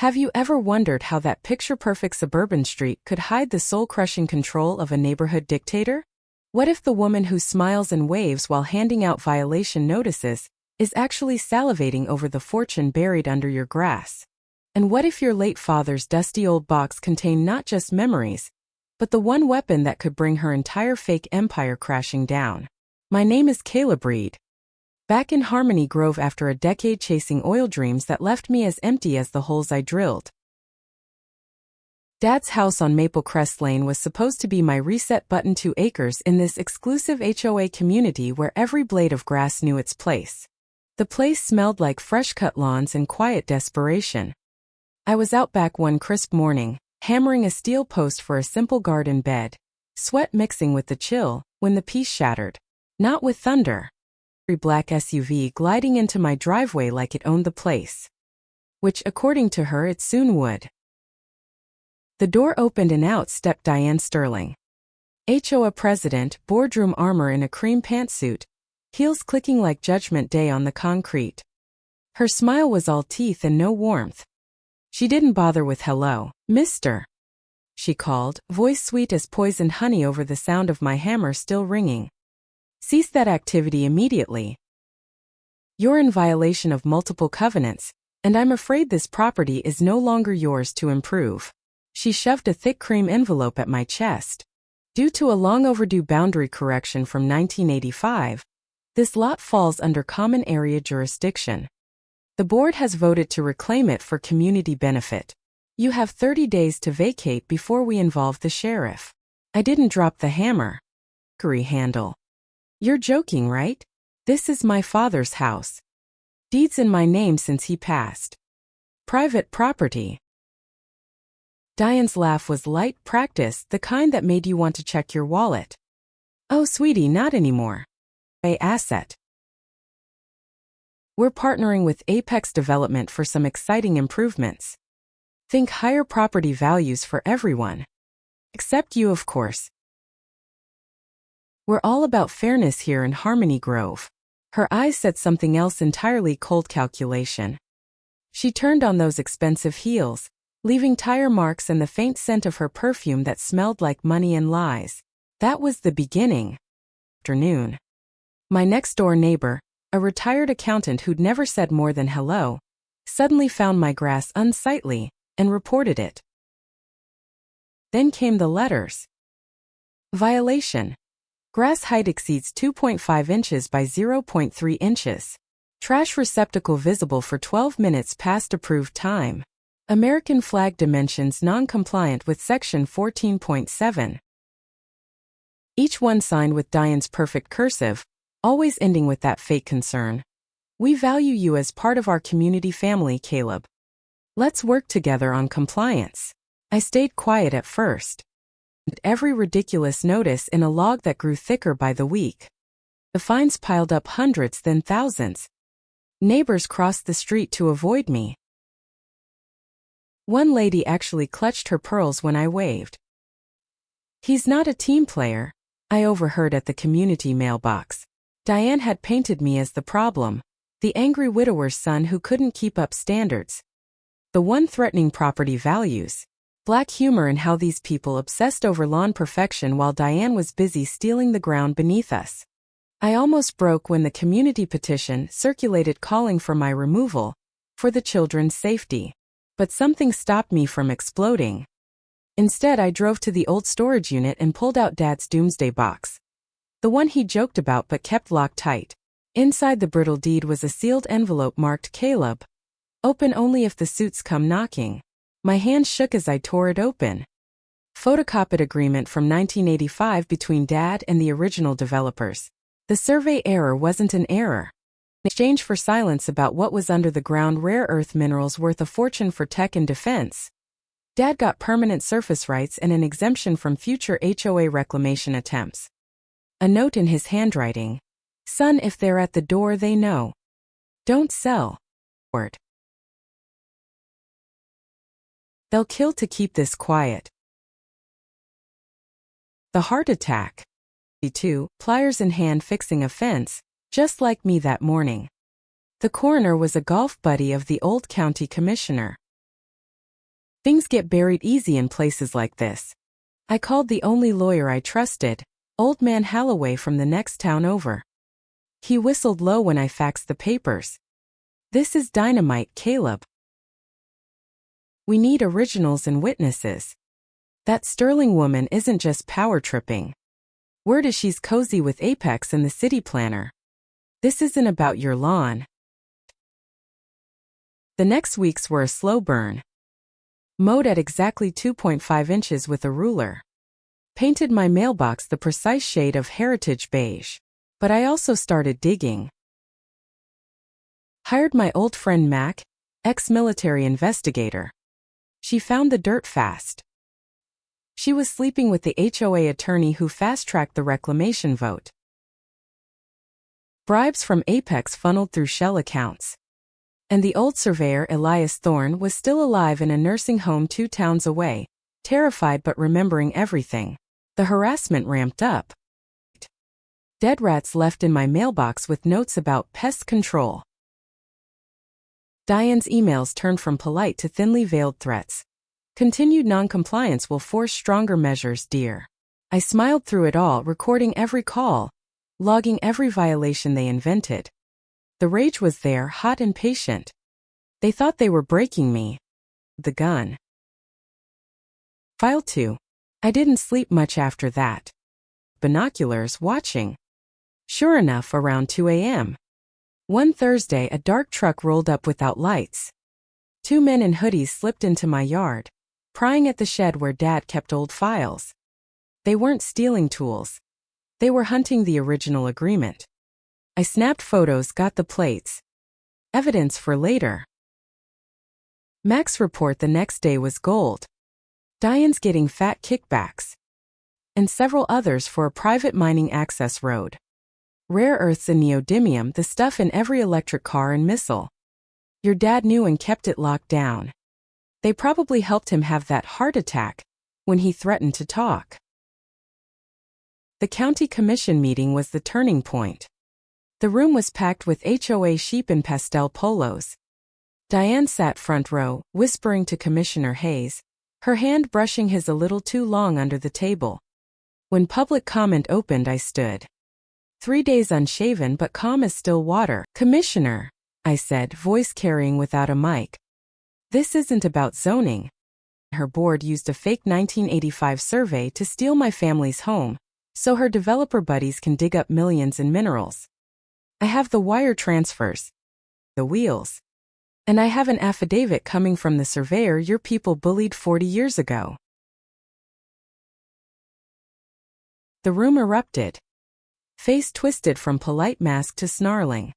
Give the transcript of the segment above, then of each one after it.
Have you ever wondered how that picture-perfect suburban street could hide the soul-crushing control of a neighborhood dictator? What if the woman who smiles and waves while handing out violation notices is actually salivating over the fortune buried under your grass? And what if your late father's dusty old box contained not just memories, but the one weapon that could bring her entire fake empire crashing down? My name is Caleb Reed. Back in Harmony Grove after a decade chasing oil dreams that left me as empty as the holes I drilled. Dad's house on Maple Crest Lane was supposed to be my reset button. 2 acres in this exclusive HOA community where every blade of grass knew its place. The place smelled like fresh-cut lawns and quiet desperation. I was out back one crisp morning, hammering a steel post for a simple garden bed, sweat mixing with the chill, when the piece shattered. Not with thunder. A black SUV gliding into my driveway like it owned the place. Which, according to her, it soon would. The door opened and out stepped Diane Sterling. HOA president, boardroom armor in a cream pantsuit, heels clicking like Judgment Day on the concrete. Her smile was all teeth and no warmth. She didn't bother with hello, mister, she called, voice sweet as poisoned honey over the sound of my hammer still ringing. Cease that activity immediately. You're in violation of multiple covenants, and I'm afraid this property is no longer yours to improve. She shoved a thick cream envelope at my chest. Due to a long overdue boundary correction from 1985, this lot falls under common area jurisdiction. The board has voted to reclaim it for community benefit. You have 30 days to vacate before we involve the sheriff. I didn't drop the hammer. Handle. You're joking, right? This is my father's house. Deeds in my name since he passed. Private property. Diane's laugh was light, practiced, the kind that made you want to check your wallet. Oh, sweetie, not anymore. A asset. We're partnering with Apex Development for some exciting improvements. Think higher property values for everyone. Except you, of course. We're all about fairness here in Harmony Grove. Her eyes said something else entirely, cold calculation. She turned on those expensive heels, leaving tire marks and the faint scent of her perfume that smelled like money and lies. That was the beginning. Afternoon. My next-door neighbor, a retired accountant who'd never said more than hello, suddenly found my grass unsightly and reported it. Then came the letters. Violation. Grass height exceeds 2.5 inches by 0.3 inches. Trash receptacle visible for 12 minutes past approved time. American flag dimensions non-compliant with Section 14.7. Each one signed with Diane's perfect cursive, always ending with that fake concern. We value you as part of our community family, Caleb. Let's work together on compliance. I stayed quiet at first. Every ridiculous notice in a log that grew thicker by the week. The fines piled up hundreds, then thousands. Neighbors crossed the street to avoid me. One lady actually clutched her pearls when I waved. He's not a team player, I overheard at the community mailbox. Diane had painted me as the problem, the angry widower's son who couldn't keep up standards. The one threatening property values. Black humor in how these people obsessed over lawn perfection while Diane was busy stealing the ground beneath us. I almost broke when the community petition circulated calling for my removal, for the children's safety. But something stopped me from exploding. Instead, I drove to the old storage unit and pulled out Dad's doomsday box. The one he joked about but kept locked tight. Inside the brittle deed was a sealed envelope marked Caleb. Open only if the suits come knocking. My hand shook as I tore it open. Photocopied agreement from 1985 between Dad and the original developers. The survey error wasn't an error. In exchange for silence about what was under the ground, rare earth minerals worth a fortune for tech and defense. Dad got permanent surface rights and an exemption from future HOA reclamation attempts. A note in his handwriting. Son, if they're at the door, they know. Don't sell. Word. They'll kill to keep this quiet. The heart attack. 2, pliers in hand fixing a fence, just like me that morning. The coroner was a golf buddy of the old county commissioner. Things get buried easy in places like this. I called the only lawyer I trusted, Old Man Halloway from the next town over. He whistled low when I faxed the papers. This is dynamite, Caleb. We need originals and witnesses. That Sterling woman isn't just power tripping. Word is she's cozy with Apex and the city planner. This isn't about your lawn. The next weeks were a slow burn. Mowed at exactly 2.5 inches with a ruler. Painted my mailbox the precise shade of heritage beige. But I also started digging. Hired my old friend Mac, ex-military investigator. She found the dirt fast. She was sleeping with the HOA attorney who fast-tracked the reclamation vote. Bribes from Apex funneled through shell accounts. And the old surveyor Elias Thorne was still alive in a nursing home 2 towns away, terrified but remembering everything. The harassment ramped up. Dead rats left in my mailbox with notes about pest control. Diane's emails turned from polite to thinly veiled threats. Continued non-compliance will force stronger measures, dear. I smiled through it all, recording every call, logging every violation they invented. The rage was there, hot and patient. They thought they were breaking me. The gun. File 2. I didn't sleep much after that. Binoculars, watching. Sure enough, around 2 a.m. One Thursday, a dark truck rolled up without lights. 2 men in hoodies slipped into my yard, prying at the shed where Dad kept old files. They weren't stealing tools. They were hunting the original agreement. I snapped photos, got the plates. Evidence for later. Mac's report the next day was gold. Diane's getting fat kickbacks. And several others for a private mining access road. Rare earths and neodymium, the stuff in every electric car and missile. Your dad knew and kept it locked down. They probably helped him have that heart attack when he threatened to talk. The county commission meeting was the turning point. The room was packed with HOA sheep in pastel polos. Diane sat front row, whispering to Commissioner Hayes, her hand brushing his a little too long under the table. When public comment opened, I stood. 3 days unshaven but calm as still water. Commissioner, I said, voice carrying without a mic. This isn't about zoning. Her board used a fake 1985 survey to steal my family's home, so her developer buddies can dig up millions in minerals. I have the wire transfers, the wheels, and I have an affidavit coming from the surveyor your people bullied 40 years ago. The room erupted. Face twisted from polite mask to snarling.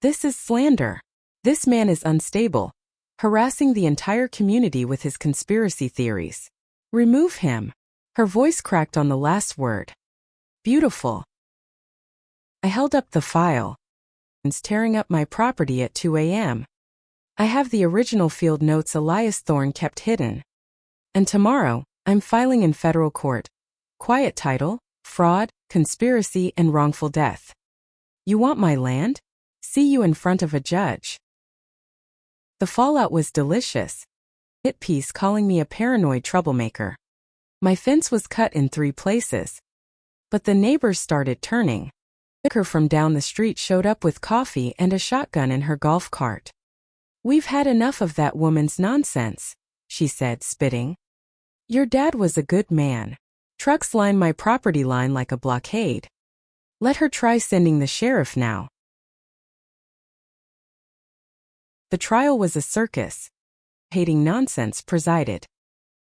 This is slander. This man is unstable, harassing the entire community with his conspiracy theories. Remove him. Her voice cracked on the last word. Beautiful. I held up the file. It's tearing up my property at 2 a.m. I have the original field notes Elias Thorne kept hidden. And tomorrow, I'm filing in federal court. Quiet title, fraud, conspiracy, and wrongful death. You want my land? See you in front of a judge. The fallout was delicious. Hit piece calling me a paranoid troublemaker. My fence was cut in 3 places. But the neighbors started turning. Vicar from down the street showed up with coffee and a shotgun in her golf cart. We've had enough of that woman's nonsense, she said, spitting. Your dad was a good man. Trucks line my property line like a blockade. Let her try sending the sheriff now. The trial was a circus. Hating nonsense presided.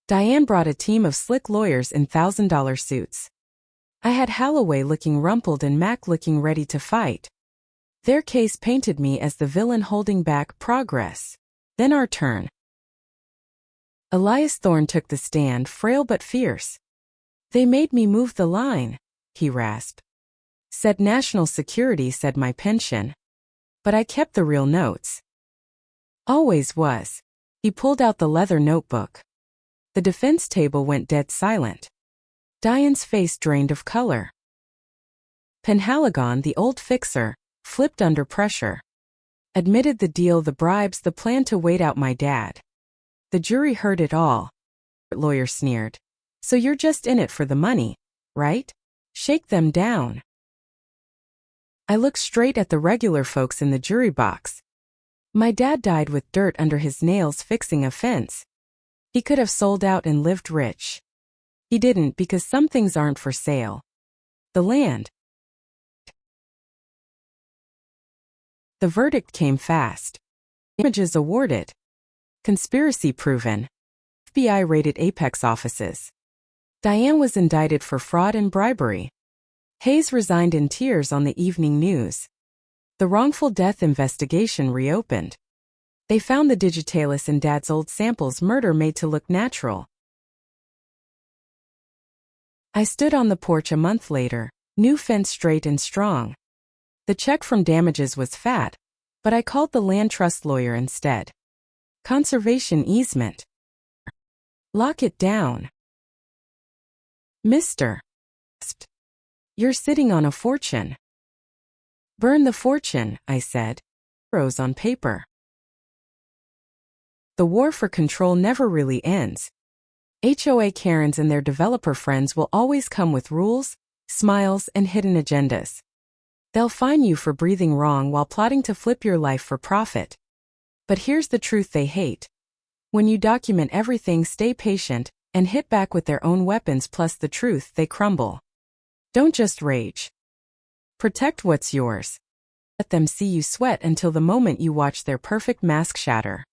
Diane brought a team of slick lawyers in $1,000 suits. I had Halloway looking rumpled and Mac looking ready to fight. Their case painted me as the villain holding back progress. Then our turn. Elias Thorne took the stand, frail but fierce. They made me move the line, he rasped. Said national security, said my pension. But I kept the real notes. Always was. He pulled out the leather notebook. The defense table went dead silent. Diane's face drained of color. Penhaligon, the old fixer, flipped under pressure. Admitted the deal, the bribes, the plan to wait out my dad. The jury heard it all. Lawyer sneered. So you're just in it for the money, right? Shake them down. I looked straight at the regular folks in the jury box. My dad died with dirt under his nails fixing a fence. He could have sold out and lived rich. He didn't because some things aren't for sale. The land. The verdict came fast. Damages awarded. Conspiracy proven. FBI raided Apex offices. Diane was indicted for fraud and bribery. Hayes resigned in tears on the evening news. The wrongful death investigation reopened. They found the digitalis in Dad's old samples, murder made to look natural. I stood on the porch a month later, new fence straight and strong. The check from damages was fat, but I called the land trust lawyer instead. Conservation easement. Lock it down. Mister. You're sitting on a fortune. Burn the fortune, I said. Zeros on paper. The war for control never really ends. Hoa Karens and their developer friends will always come with rules, smiles, and hidden agendas. They'll fine you for breathing wrong while plotting to flip your life for profit. But here's the truth they hate. When you document everything, stay patient, and hit back with their own weapons plus the truth, they crumble. Don't just rage. Protect what's yours. Let them see you sweat until the moment you watch their perfect mask shatter.